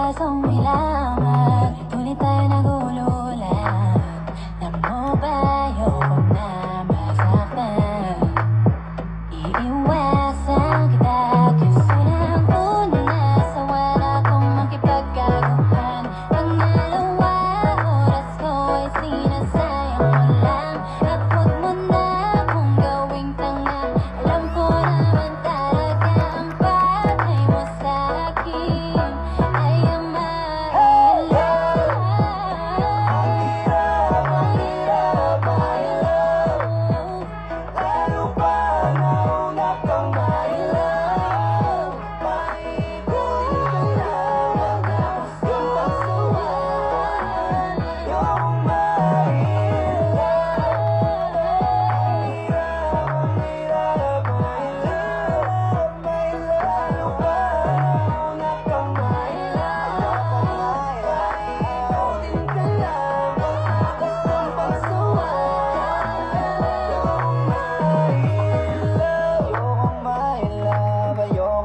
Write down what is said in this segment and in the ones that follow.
kasong may laman. Tuloy tayo nagululan. Alam mo ba, ayoko na masaktan. Iiwasan kita kasi unang-una sawa na akong makipagkaguhan. Ang dalawa oras ko ay sinasayang mo lang. At huwag mo na akong gawing tanga. Alam ko naman talaga ang bagay mo sa akin ay ang mahirap. Mahirap, mahirap. Lalo pa nauna kang mahirap. Mahirap na wag ako sa pagsuwan. Yung mahirap. Mahirap, mahirap, mahirap. Lalo pa nauna kang mahirap. Ulit ka lang, wag ako sa pagsuwan. Yung mahirap. Ayokong mahirap, yeah.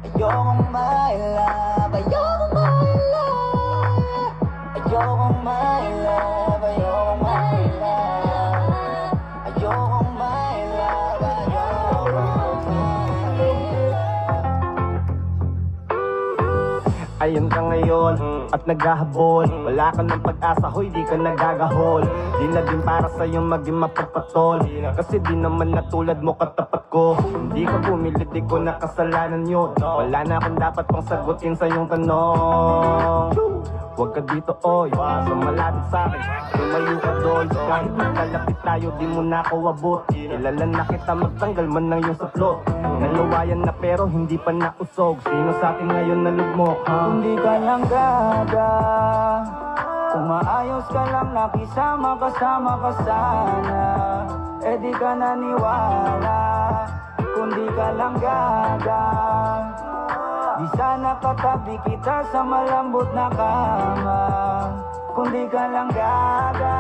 Ayokong mahirap, ayokong mahirap. Ayokong mahirap, ayokong mahirap. Ayokong mahirap, ayokong mahirap. Ayun ka ngayon at naghahabol. Wala ka ng pag-asa, hoy di ka nagagahol. Di na din para sa'yo maging mapagpatol. Kasi di naman natulad mo katapat ko. Hindi ka bumili, di ko nakasalanan yun. Wala na akong dapat pang sagutin sa iyong tanong. Huwag ka dito, oy, so malapit sa'kin. Lumayo ka doon, kahit magkalapit tayo, di mo na ako abot. Kilala na kita, magtanggal man ng iyong saplot. Naluwayan na pero hindi pa nausog. Sino sa atin ngayon nalugmok, ha? Hindi ka lang gaga. Kung maayos ka lang nakisama kasama ka sana. Eh di ka naniwala. Kung di ka lang gaga. Di sana katabi kita sa malambot na kama. Kung di ka lang gaga.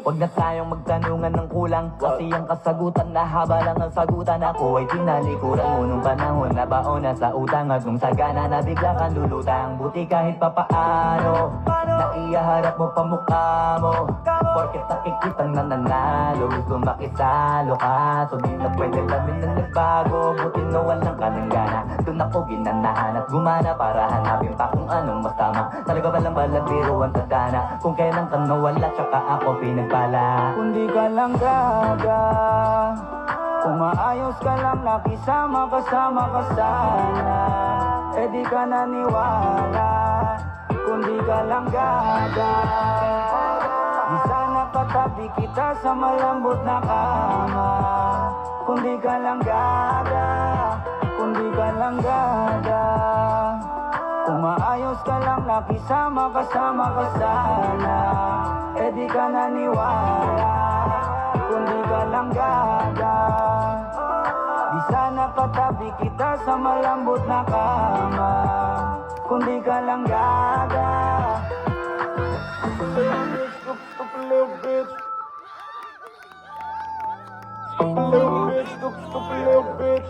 Huwag na tayong magtanungan ng kulang. Kasi ang kasagutan na haba lang ang sagutan. Ako ay tinalikuran mo nung panahon na baon na sa utang. At nung sagana na bigla kang lulutang. Buti kahit papaano naiyaharap mo pa mukha mo. Porket nakikitang nananalo. Gusto makisalo ka. Sabihin na pwede lamin na nagbago. Buti nawalan ka ng gana. Doon ako ginanahan at gumana para hanapin pa kung anong mas tama. Talaga ba lang balabiro ang tadhana? Kung kailan ka nawala tsaka ako pinagpala. Kung di ka lang gaga. Kung maayos ka lang nakisama kasama ka sana. Eh di ka naniwala. Kung di ka lang gaga. Di sana katabi kita sa malambot na kama. Kung di ka lang gaga. Kung di ka lang gaga. Kung maayos ka lang nakisama kasama ka sana. Eh di ka naniwala. Kung di ka lang gaga. Di sana katabi kita sa malambot na kama. Kung di ka lang gaga. Stop a little bit. Stop a little bit.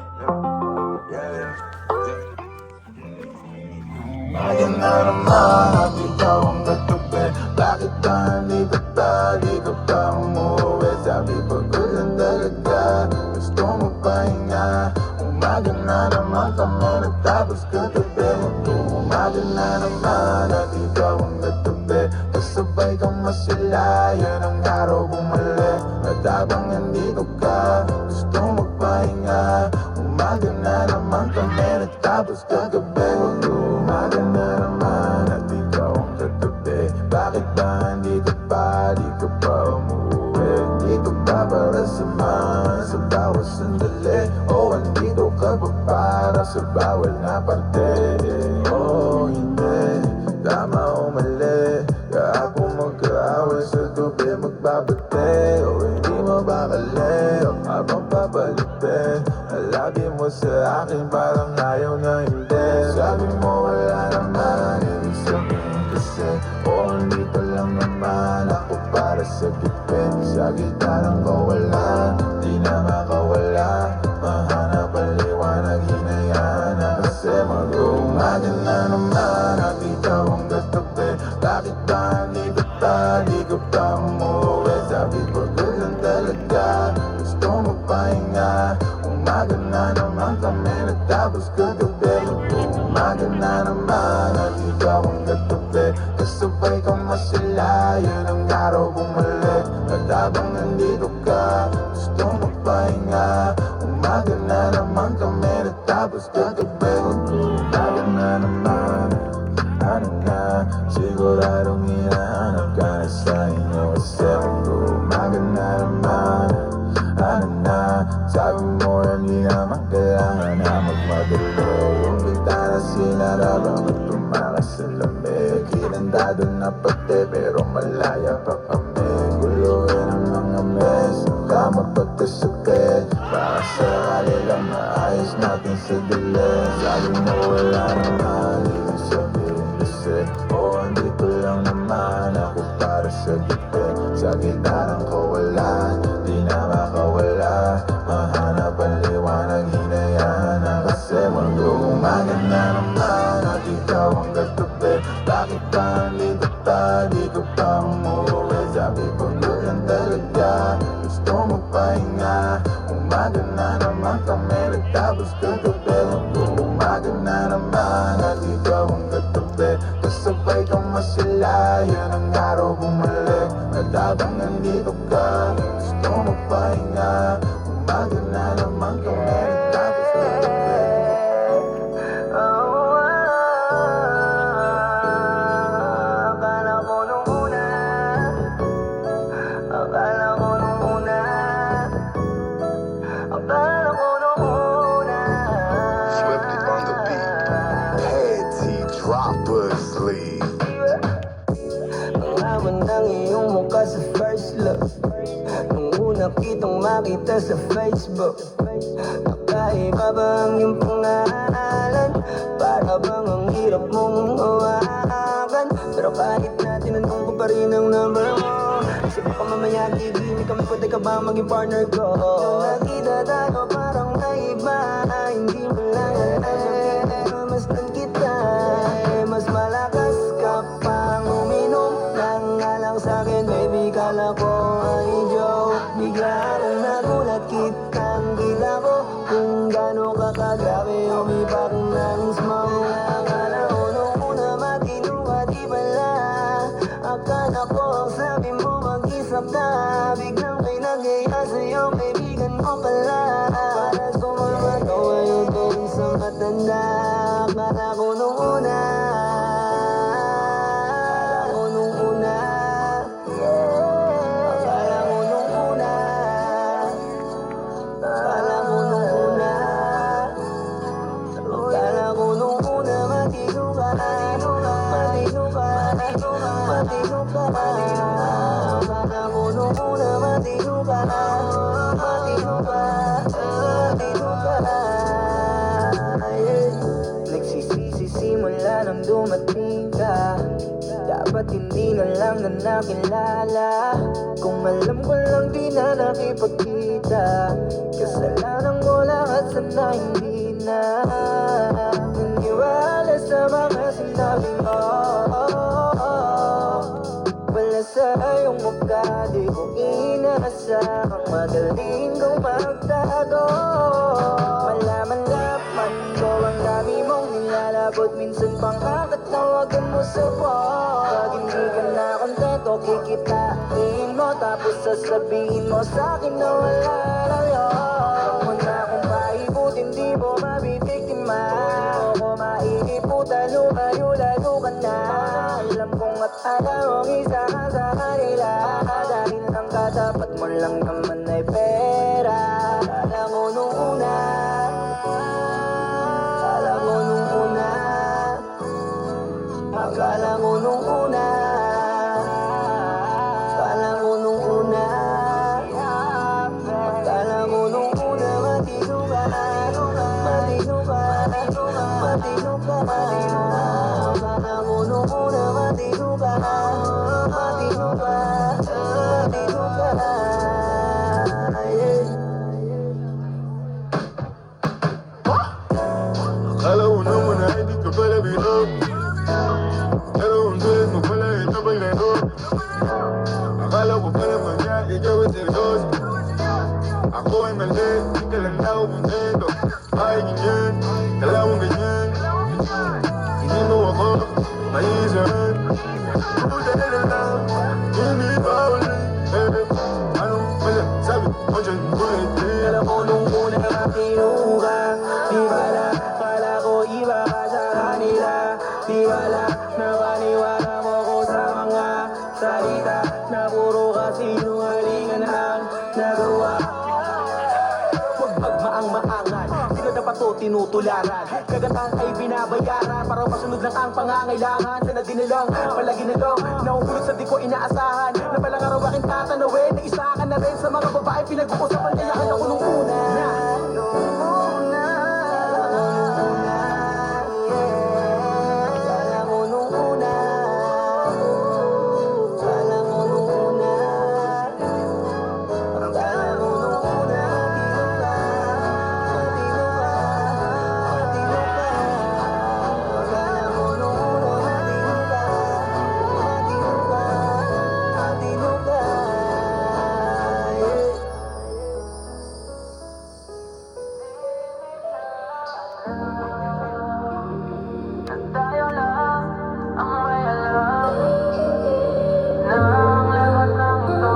Ayan na naman at ikaw ang katabi. Bakit ba hindi ka pa, di ka pa umuwi? Sabi pagod lang talaga, gusto mo pahinga. Umaga na naman kami natapos katabi mo. Umaga na naman at ikaw ang katabi. Pasabay kang masila, yan ang araw bumalik. At habang nandito ka, gusto mo pahinga. Umaga na naman kami natapos kagabi. Umaga na naman at ikaw ang katabi. Bakit ba hindi ka pa, di ka pa umuwi? Dito ka para samahan sa bawat sandali. O andito ka pa para sa bawal na parte. Oh hindi, tama o mali. Kaya kung magkaaway sa gabi magbabate. O hindi mabakali, o habang papalipin. Lagi mo sa akin parang ayaw na hindi. Sabi mo wala naman, ibig sabihin kasi o andito lang naman ako para sa bipin. Sa gitna ng kawalan, di na makawala. Mahanap baliw Umaga na naman kami natapos kagabi. Umaga na naman at ikaw ang katabi. Kasabay ka masila, yun ang araw bumalik. At habang nandito ka, gusto magpahinga. Umaga na naman kami natapos kagabi. Umaga na naman, ano na, siguradong hinahanap ka na sa inyo. Kasi umaga na naman, ano na, sabi mo hindi naman kailangan na magmadali. Yung bintana sinarabang at tumakas sa lamig. Kinandado na pati pero malaya pa kami. Guluhin ang mga mes, kama pagkasakit. Baka sakali lang maayos natin sa dilim. Sabi mo wala naman, ibig sabihin kasi andito lang naman ako para sa gipin. Sa gitna ng kawalan, di na makawala. Mahanap ang liwanag, hinayaan na kasi mundo. Umaga na naman at ikaw ang katabi. Bakit ba nandito pa, di ka pa umuwi? Sabi pagod lang talaga, gusto magpahinga. Umaga na naman kami natapos kagabi. Umaga na naman at ikaw ang katabi. Kasabay kang masila, yun ang araw bumalik. At habang nandito ka, gusto magpahinga. Umaga na naman kami natapos kagabi. Akala ko nung una, akala ko nung una, akala ko nung una. Swiftly on the beat, Petty Droppers League. Ang laman ng iyong mukha sa first look. Nung una kitang makita sa Facebook, nakaiba ba ang iyong pangalan? Para bang ang hirap mong hawakan? Pero kahit na tinanong ko pa rin ang number mo, kasi baka mamaya gigimik kami, pwede ka ba maging partner ko? Nung nakita tayo parang naiba, hindi mo lang alam, masdan kita. Mas malakas ka pang uminom ng alang sa'kin, baby, kala ko ay joke. Bigla akong nagulat, kitang-kita ko kung gano'n ka kagrabe umipak ng smoke. Akala ko nung una matino ka, di pala. Akala ko ang sabi mo mag-isa ka. Biglang may nag-iya sa'yo, kaibigan mo pala. Para sumama ko ngayon doon sa matanda. Akala ko nung una, akala ko nung una, akala ko nung una, akala ko nung una, akala ko nung una, matino ka, matino ka, matino ka, matino ka, akala ko nung una, matino ka, matino ka, matino ka, yeah. Nagsisisi simula nang dumating ka. Dapat hindi na lang na nakilala. Kung alam ko lang di na nakipagkita. Kasalanan ko lahat, sana hindi na naniwala sa mga sinabi mo. Wala sa iyong mukha, di ko inaasahang magaling kong magtago. Malaman-laman ko ang dami mong nilalabot. Minsan pang kakatawagan mo sa phone. Pag hindi ka na kontento, kikitain mo. Tapos sasabihin mo sa'kin na wala na yun. Huwag mo na akong paibutin, di mo mabibiktima. Ako maiiputan, lumayo, lalo ka na. Alam kong at alam mong isa ka sa kanila. Dahil ang katapat mo lang naman ay pera. Akala ko nung una, akala ko nung una, akala ko nung una, akala ko nung una, akala ko nung una, matino ka, matino ka, matino ka, akala ko nung una, matino ka, matino ka, matino ka, yeah. komento. Maiging yan, kalawang ganyan. Hindi mo ako maisahan. Buti na lang, hindi pa ulit. Anong masasabi mo dyan ulit? Alam ko nung una matino ka, di bala, kala ko iba ka sa kanila. Di bala, napaniwala mo ko sa mga salita na puro kasinungalingan ang nagawa. Huwag magmaang-maangan, di ka dapat to tinutularan. Kagatan ay binabayaran para masunod lang ang pangangailangan. Sana din nilang palagi na lang nauulot sa di ko inaasahan. Na palang araw aking tatanawin na isa ka na rin sa mga babae pinag-uusapan. Kaya ako nung una. Tayo lang ang may alam na ang lahat ng ito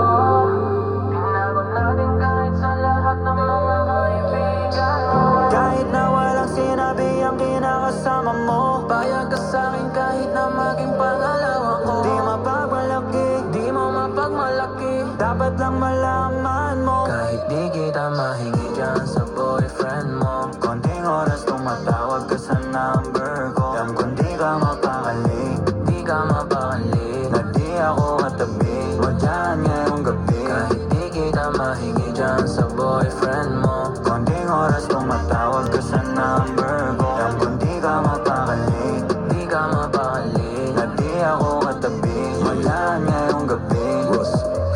tinago natin kahit sa lahat ng mga kaibigan mo. Kahit na walang sinabi ang kinakasama mo, payag ka sa'kin kahit na maging pangalawa ko. Di mapagmalaki, di mo mapagmalaki, dapat lang malaman mo. Kahit di kita mahingi dyan sa boyfriend mo, konting oras tumatawag ka sa number ko. Alam kung di ka mapakali, di ka mapakali, na di ako katabi mo dyan ngayong gabi. Kahit di kita mahingi dyan sa boyfriend mo, konting oras tumatawag ka sa number ko. Alam kung di ka mapakali, di ka mapakali, na di ako katabi mo dyan ngayong gabi.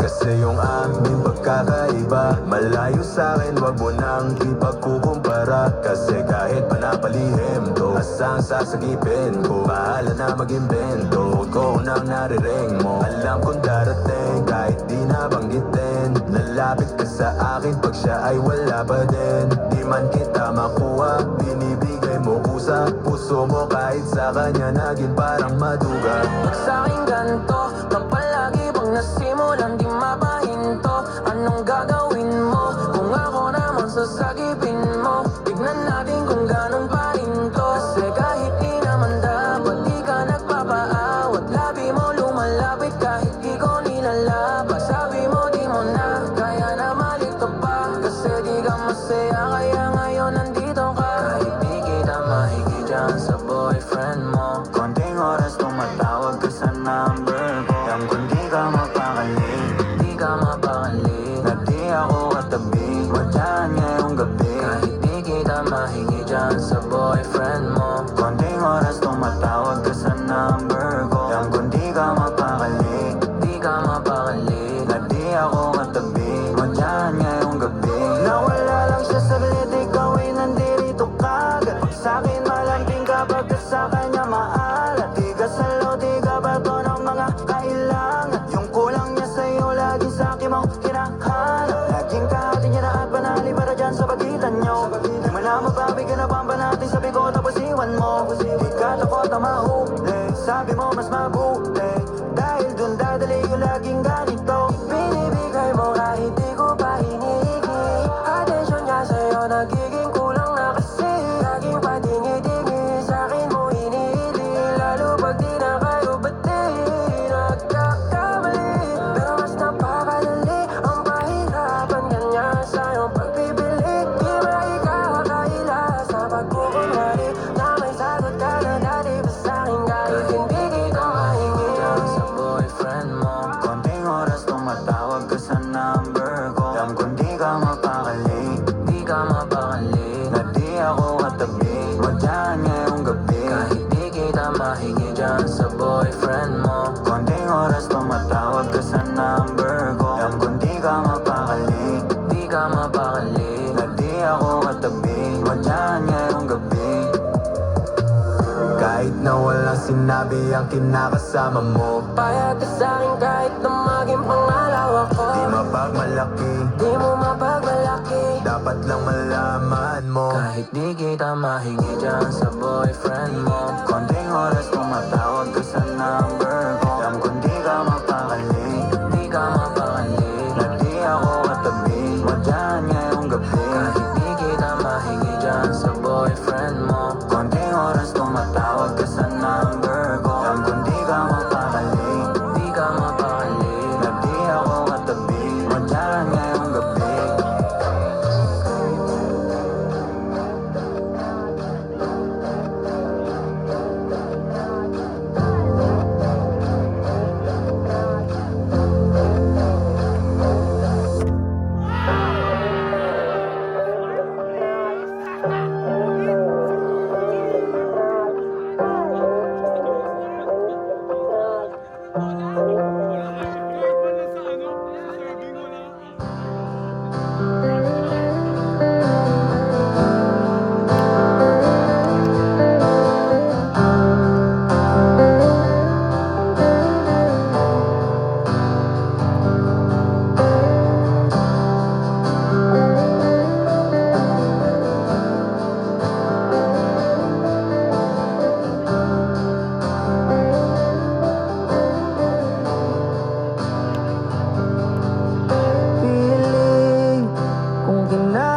Kasi yung aming pagkakaiba malayo sa'kin, wag mo nang ipagkukumpara. Kasi kahit panapalihim to, asang sasagipin ko, bahala na mag-invento. Huwag ko nang nariring mo, alam kong darating kahit di nabanggitin. Lalapit ka sa akin pag siya ay wala pa din. Di man kita makuha, binibigay mo kusa puso mo kahit sa kanya naging parang maduga. Pag sa'king ganito, palagi bang nasimulan di mapahinto? Anong gagawin mo kung ako naman sasagipin mo? Tignan natin kung ganun pa rin to. Kasi kahit di naman dapat di ka nagpapaawat, labi mo lumalapit kahit di ko nilalaba. Sabi mo di mo na kaya na malito pa, kasi di ka masaya kaya ngayon nandito ka. Kahit di kita mahigi dyan sa boyfriend mo, konting oras tumatawag ka sa number ko. Alam kung di ka mapakali, di ka mapakali, na di ako katabi mo dyan ngayong gabi. Kahit di kita mahingi dyan sa boyfriend mo, konting oras tumatawag ka sa number ko. Alam kung di ka mapakali, di ka mapakali, na di ako katabi mo dyan ngayong gabi. Nawala lang siya saglit, ikaw ay nandirito kagad. Pag sa'kin malambing kapag ka sa kanya maalat, di ka salo, di ka bato ng mga kailangan. Yung kulang niya sa'yo, lagi sa'kin mo kinahanap. Laging kahati niya na at panali para dyan sa pagitan nyo. Di mo na mapapiganapan pa natin, sabi ko tapos iwan mo. Di ka takot na mahuli, sabi mo mas mabuti, dahil dun dadali ko laging ganito. Binibigay mo kahit di ko pa hinihigi, atensyon niya sa'yo nagiging kulang na kasi. Laging patingi-tingi sa'kin mo hinihili, lalo pag di na kayo bati. Nagkakamali, pero mas napapadali ang pahirapan kanya sa'yo pagpipili. Di maikakaila sa pagkukunwari na may sagot ka na dati pa sa'kin kahit hindi kita mahingi. Diyan sa boyfriend mo, konting oras tumatawag ka sa number ko. Alam kung di ka mapakali, di ka mapakali, na di ako katabi mo dyan ngayong gabi. Kahit di kita mahingi dyan sa boyfriend mo, konting oras tumatawag ka sa number ko. Alam kung di ka mapakali, di ka mapakali, na di ako katabi mo dyan ngayong gabi. Kahit na walang sinabi ang kinakasama mo, Payag ka sa'kin kahit na maging pangalawa ko. di mapagmalaki, Di mo mapagmalaki, dapat dapat lang malaman mo. Kahit di kita mahingi dyan sa boyfriend mo, Konting oras tumatawag ka sa number ko. Alam kung di ka mapakali, di ka mapakali. na di ako katabi mo dyan ngayong gabi. Kahit di kita mahingi dyan sa boyfriend mo, Konting oras tumatawag ka sa number ko. Alam kung di ka mapakali, di ka mapakali. na di ako katabi mo dyan ngayong gabi. Piling kung kinakaya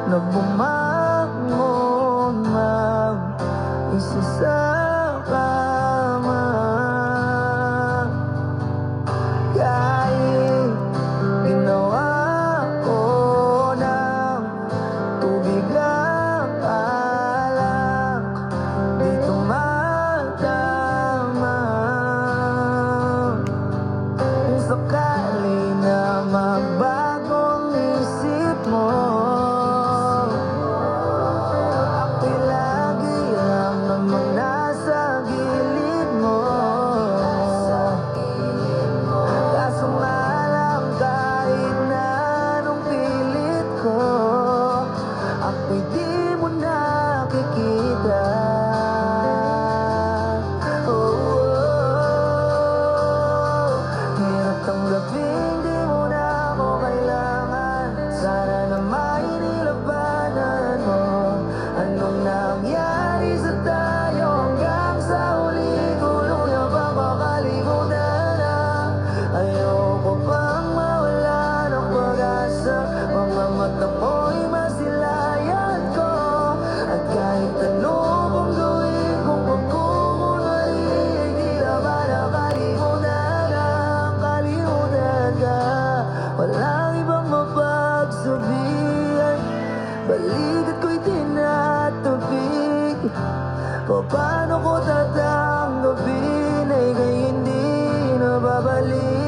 na bumangon mag-isa sa kama. Kahit ginawa ko ng tubig ang alak, di tumatama. Kung sakali na magbagong isip mo, ako'y lagi lang namang nasa gilid mo. Kaso nga lang kahit na anong pilit ko, ako'y di mo nakikita. Hirap tanggapin, di mo na ako kailangan. Sana na may nilabanan mo. Anong nangyari sa tayo hanggang sa huli? Kulong na bang makalimutan na? Ayoko pang mawala ng pag-asa. Mga mata mo'y masilayan ko. At kahit ano kung gawin kung pagkukunwari, ay di na ba nakalimutan na? Kalimutan ka, walang ibang mapagsabihan. Balikat ko'y tinatapik. Paano ko tatanggapin ay kay hindi na babalik?